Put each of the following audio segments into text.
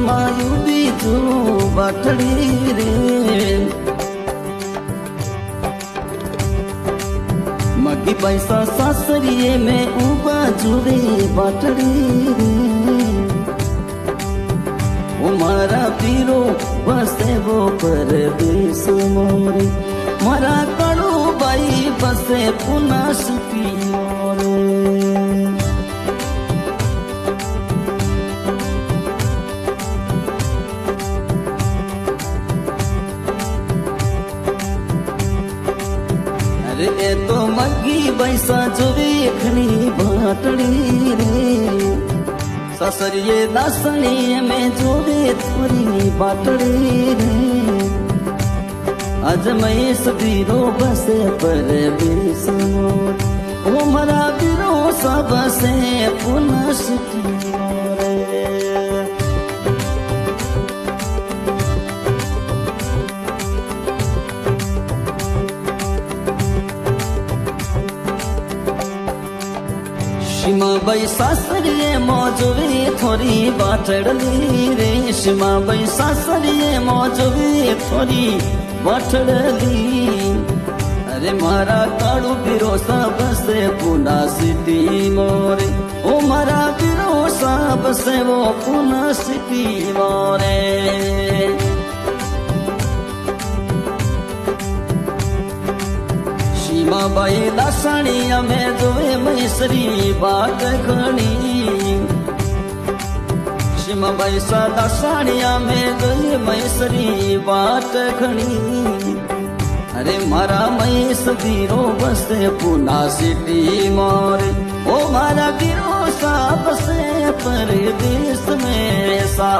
समायु बीजू बाटड़ी रे मगी पैसा सासरिए में उबा जुरे बाटड़ी रे वो मारा पीरो बसे वो परदेश मोरे मारा कड़ू बाई बसे पुनः सुपी मोरे रे तो मगी बैसा जुरे खनी बाटड़ी रे ससरिये दासनी में जोड़े थोड़ी बाटड़ी रे अजमैस बीरो बसे पर बेसमो ओ मरा बीरो सब से पुनः सुखी रे सीमा बाई सासरिये मौजवे थोड़ी बाटड़ी रे सीमा बाई सासरिये मौजवे थोड़ी बाटड़ी अरे मारा काड़ू बीरो सब से पुना सिटी मोरे ओ मारा बीरो सब से वो पुना सिटी मोरे सीमा बाई दासाणी में जोवे मैसरी बात घणी सीमा बाई सा दासाणिया में जोवे मैसरी बात घणी अरे मारा मैस बीरो बसे पुना सिटी मोरे ओ मारा बीरो सा बसे परदेश में सा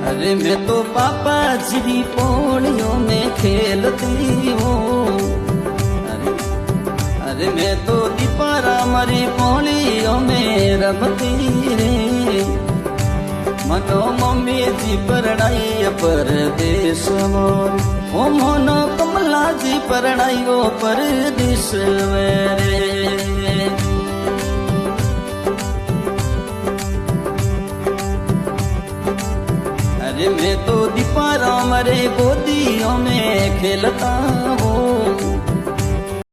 अरे मैं तो पापा जी पौड़ियों में खेलती हूँ अरे मैं तो दीपारा मरी पौड़ियों में रमती रे मनो मम्मी जी परणाई परदेश मोर ओ मोनो कमला जी परणाई वो परदेश मेरे अरे मैं तो दीपारा मरे गोदियों में खेलता हूँ